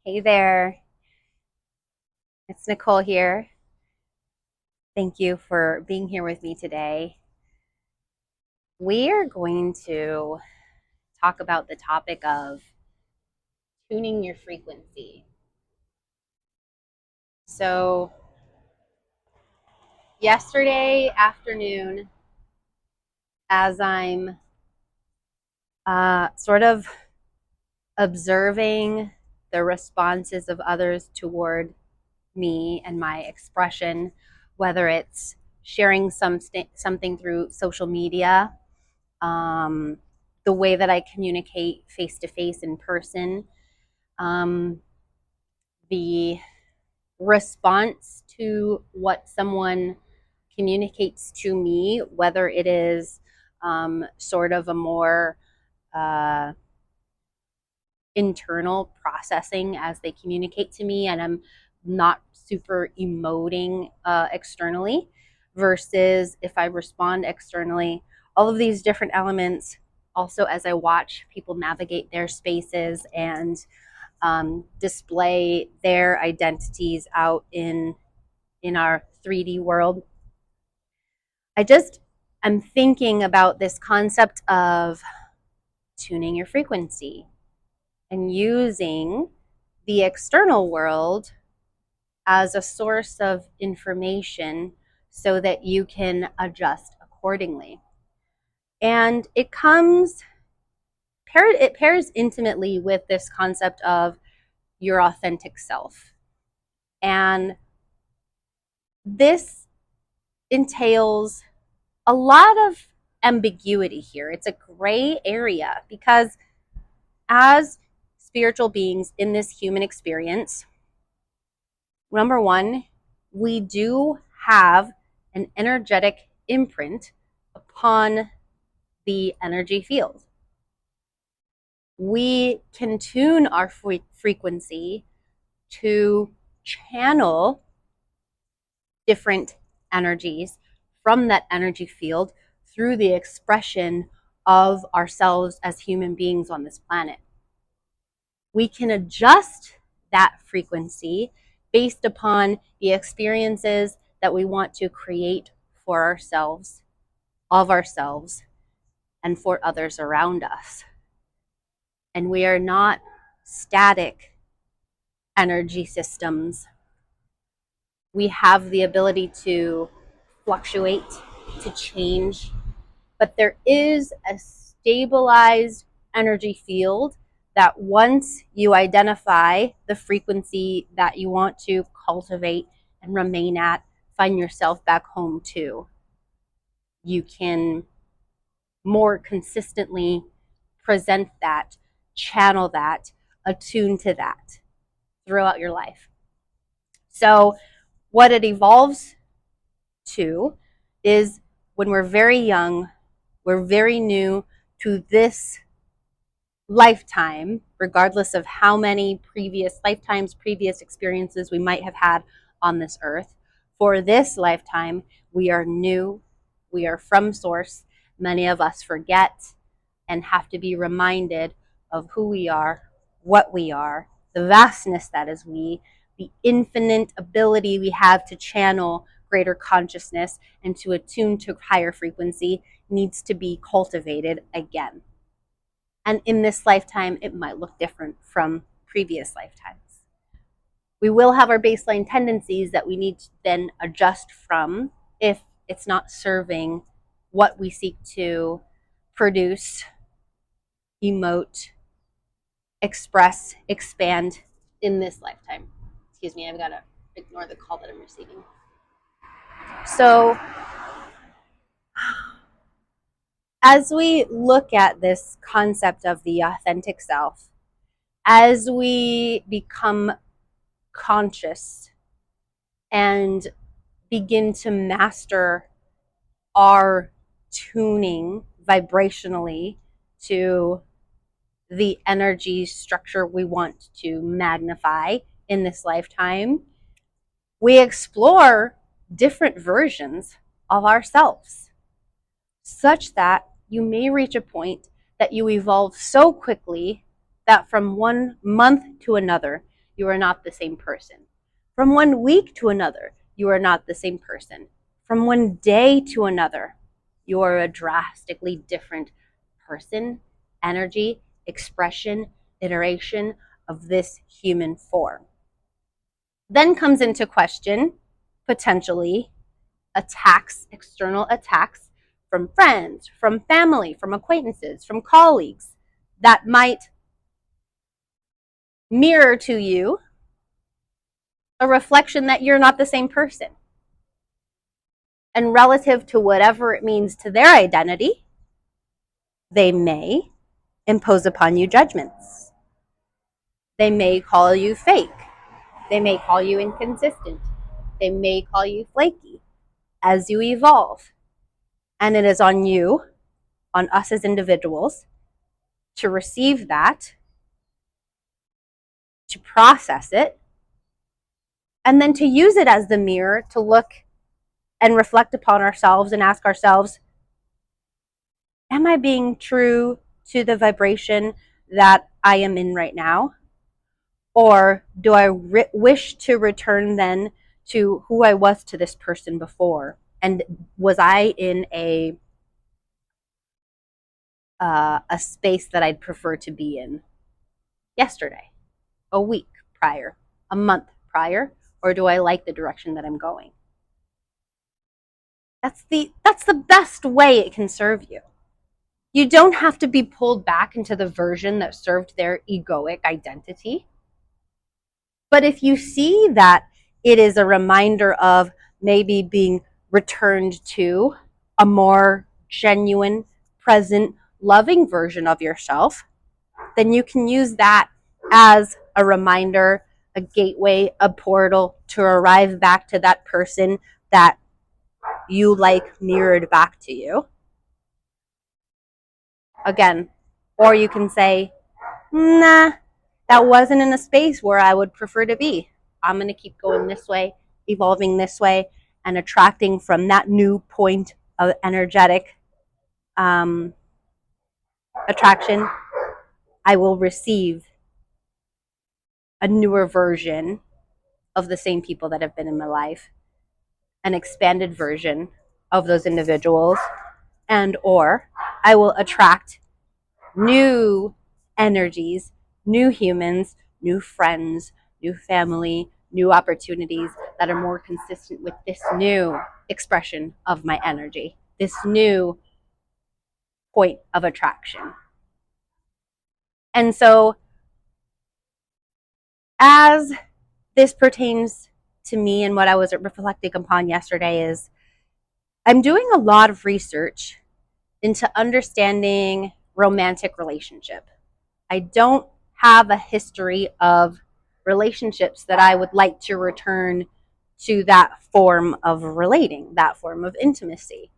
Hey there, it's Nicole here. Thank you for being here with me today. We are going to talk about the topic of tuning your frequency. So, yesterday afternoon, as I'm sort of observing the responses of others toward me and my expression, whether it's sharing something through social media, um, the way that I communicate face to face in person, um, the response to what someone communicates to me, whether it is sort of a more uh, internal processing as they communicate to me, and I'm not super emoting externally, versus if I respond externally. All of these different elements. Also, as I watch people navigate their spaces and display their identities out in our 3D world, I just am thinking about this concept of tuning your frequency and using the external world as a source of information so that you can adjust accordingly. And it pairs intimately with this concept of your authentic self. And this entails a lot of ambiguity here. It's a gray area because as spiritual beings in this human experience, number one, we do have an energetic imprint upon the energy field. We can tune our frequency to channel different energies from that energy field through the expression of ourselves as human beings on this planet. We can adjust that frequency based upon the experiences that we want to create for ourselves, of ourselves, and for others around us. And we are not static energy systems. We have the ability to fluctuate, to change, but there is a stabilized energy field that once you identify the frequency that you want to cultivate and remain at, find yourself back home to, you can more consistently present that, channel that, attune to that throughout your life. So, what it evolves to is when we're very young, we're very new to this lifetime, regardless of how many previous lifetimes, previous experiences we might have had on this earth. For this lifetime, we are new, we are from source. Many of us forget and have to be reminded of who we are, what we are, the vastness that is we, the infinite ability we have to channel greater consciousness and to attune to higher frequency needs to be cultivated again. And in this lifetime, it might look different from previous lifetimes. We will have our baseline tendencies that we need to then adjust from if it's not serving what we seek to produce, emote, express, expand in this lifetime. Excuse me, I've got to ignore the call that I'm receiving. So, as we look at this concept of the authentic self, as we become conscious and begin to master our tuning vibrationally to the energy structure we want to magnify in this lifetime, we explore different versions of ourselves, such that you may reach a point that you evolve so quickly that from one month to another, you are not the same person. From one week to another, you are not the same person. From one day to another, you are a drastically different person, energy, expression, iteration of this human form. Then comes into question, potentially, attacks, external attacks from friends, from family, from acquaintances, from colleagues that might mirror to you a reflection that you're not the same person. And relative to whatever it means to their identity, they may impose upon you judgments. They may call you fake. They may call you inconsistent. They may call you flaky as you evolve. And it is on you, on us as individuals, to receive that, to process it, and then to use it as the mirror to look and reflect upon ourselves and ask ourselves, am I being true to the vibration that I am in right now? Or do I wish to return then to who I was to this person before? And was I in a space that I'd prefer to be in yesterday, a week prior, a month prior, or do I like the direction that I'm going? That's the best way it can serve you. You don't have to be pulled back into the version that served their egoic identity. But if you see that it is a reminder of maybe being returned to a more genuine, present, loving version of yourself, then you can use that as a reminder, a gateway, a portal to arrive back to that person that you like mirrored back to you. Again, or you can say, nah, that wasn't in a space where I would prefer to be. I'm going to keep going this way, evolving this way, and attracting from that new point of energetic attraction. I will receive a newer version of the same people that have been in my life, an expanded version of those individuals, and or I will attract new energies, new humans, new friends, new family, new opportunities that are more consistent with this new expression of my energy, this new point of attraction. And so, as this pertains to me and what I was reflecting upon yesterday, is I'm doing a lot of research into understanding romantic relationship. I don't have a history of relationships that I would like to return to that form of relating, that form of intimacy.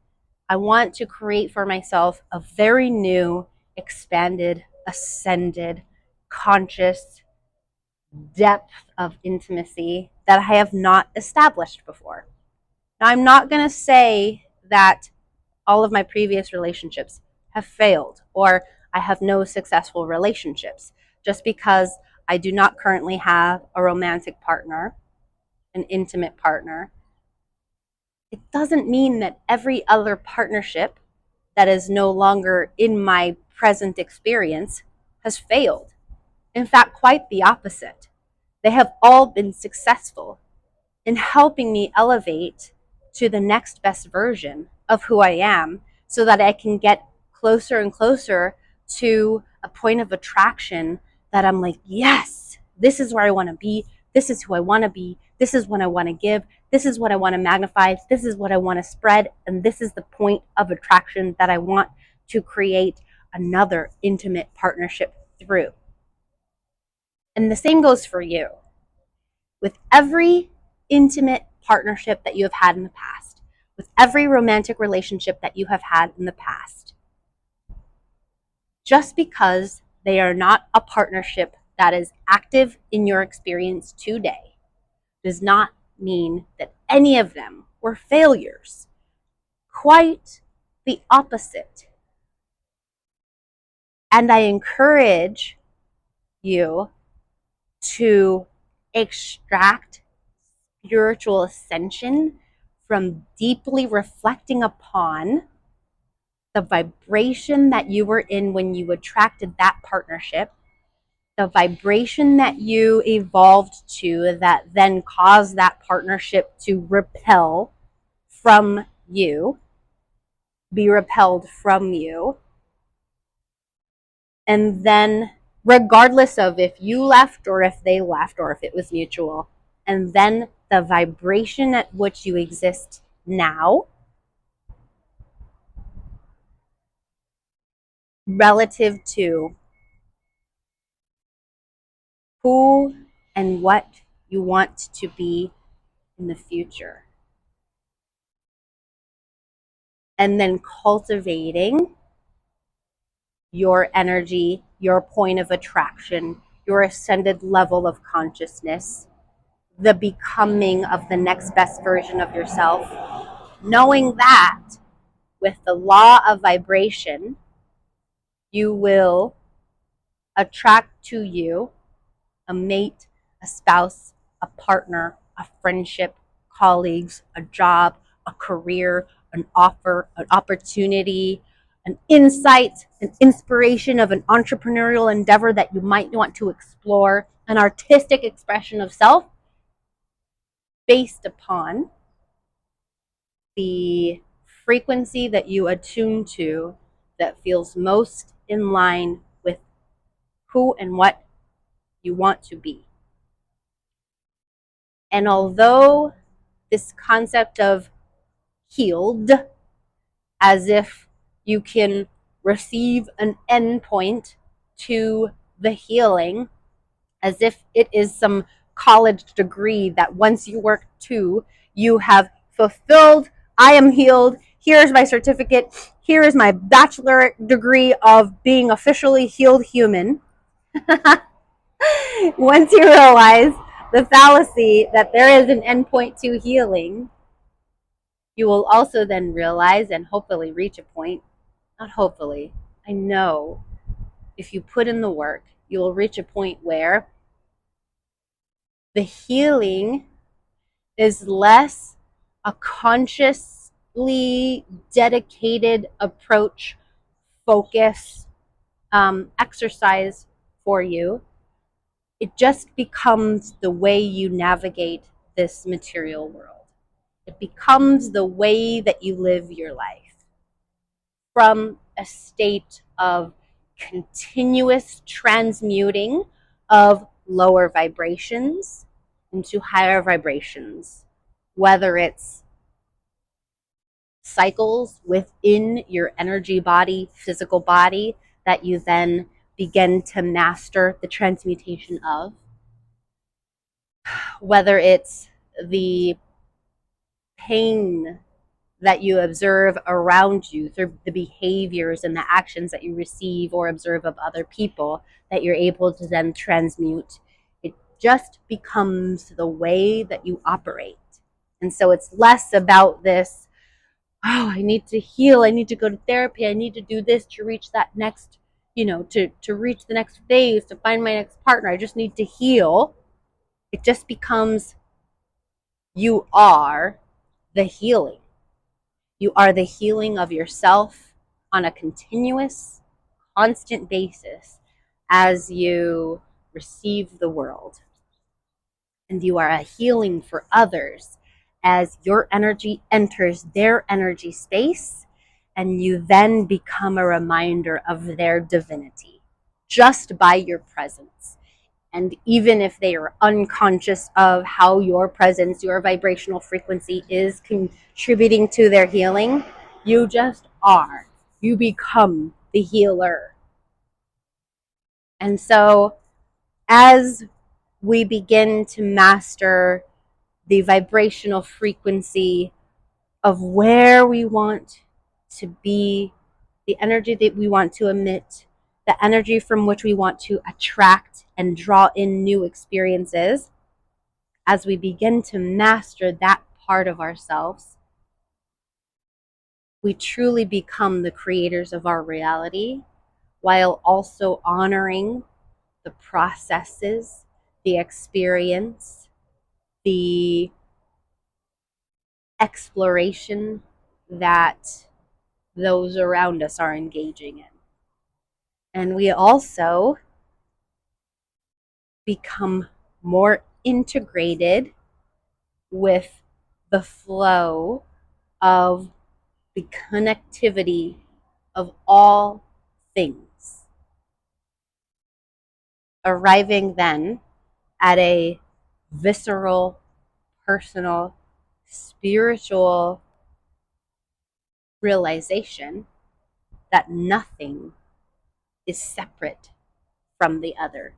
I want to create for myself a very new, expanded, ascended, conscious depth of intimacy that I have not established before. Now, I'm not going to say that all of my previous relationships have failed or I have no successful relationships just because I do not currently have a romantic partner, an intimate partner. It doesn't mean that every other partnership that is no longer in my present experience has failed. In fact, quite the opposite. They have all been successful in helping me elevate to the next best version of who I am so that I can get closer and closer to a point of attraction that I'm like, yes, this is where I want to be. This is who I want to be. This is what I want to give. This is what I want to magnify. This is what I want to spread. And this is the point of attraction that I want to create another intimate partnership through. And the same goes for you. With every intimate partnership that you have had in the past, with every romantic relationship that you have had in the past, just because they are not a partnership that is active in your experience today does not mean that any of them were failures. Quite the opposite. And I encourage you to extract spiritual ascension from deeply reflecting upon the vibration that you were in when you attracted that partnership, the vibration that you evolved to that then caused that partnership to repel from you, be repelled from you. And then, regardless of if you left or if they left or if it was mutual, and then the vibration at which you exist now relative to who and what you want to be in the future. And then cultivating your energy, your point of attraction, your ascended level of consciousness, the becoming of the next best version of yourself, knowing that with the law of vibration, you will attract to you a mate, a spouse, a partner, a friendship, colleagues, a job, a career, an offer, an opportunity, an insight, an inspiration of an entrepreneurial endeavor that you might want to explore, an artistic expression of self based upon the frequency that you attune to that feels most in line with who and what you want to be. And although this concept of healed, as if you can receive an endpoint to the healing, as if it is some college degree that once you work to, you have fulfilled, I am healed, here's my certificate, here is my bachelor degree of being officially healed human. Once you realize the fallacy that there is an endpoint to healing, you will also then realize and hopefully reach a point, not hopefully, I know if you put in the work, you will reach a point where the healing is less a consciously dedicated approach, focus, exercise for you. It just becomes the way you navigate this material world. It becomes the way that you live your life from a state of continuous transmuting of lower vibrations into higher vibrations, whether it's cycles within your energy body, physical body, that you then begin to master the transmutation of, whether it's the pain that you observe around you through the behaviors and the actions that you receive or observe of other people that you're able to then transmute. It just becomes the way that you operate. And so it's less about this, oh, I need to heal, I need to go to therapy, I need to do this to reach that next, to reach the next phase, to find my next partner. I just need to heal. It just becomes you are the healing. You are the healing of yourself on a continuous, constant basis as you receive the world. And you are a healing for others as your energy enters their energy space, and you then become a reminder of their divinity just by your presence. And even if they are unconscious of how your presence, your vibrational frequency is contributing to their healing, you just are. You become the healer. And so as we begin to master the vibrational frequency of where we want to be, the energy that we want to emit, the energy from which we want to attract and draw in new experiences, as we begin to master that part of ourselves, we truly become the creators of our reality while also honoring the processes, the experience, the exploration that those around us are engaging in. And we also become more integrated with the flow of the connectivity of all things, arriving then at a visceral, personal, spiritual realization that nothing is separate from the other.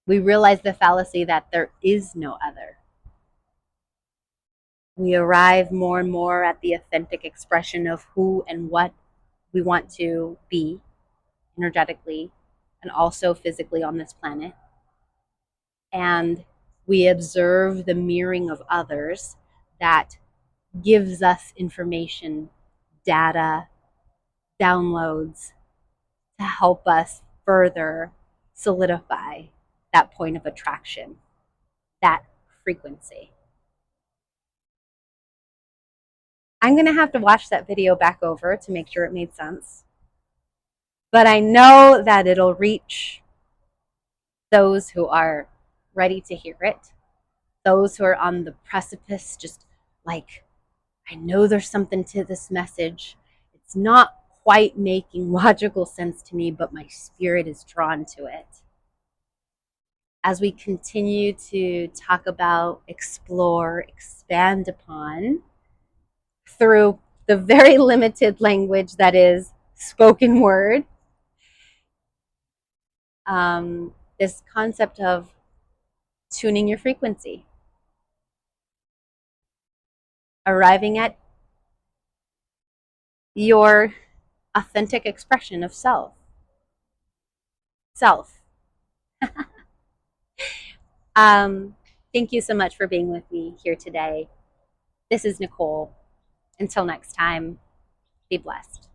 We realize the fallacy that there is no other. We arrive more and more at the authentic expression of who and what we want to be energetically and also physically on this planet. And we observe the mirroring of others that gives us information, data, downloads to help us further solidify that point of attraction, that frequency. I'm going to have to watch that video back over to make sure it made sense. But I know that it'll reach those who are ready to hear it, those who are on the precipice, just like, I know there's something to this message. It's not quite making logical sense to me, but my spirit is drawn to it. As we continue to talk about, explore, expand upon through the very limited language that is spoken word, this concept of tuning your frequency, arriving at your authentic expression of self. Thank you so much for being with me here today. This is Nicole. Until next time, be blessed.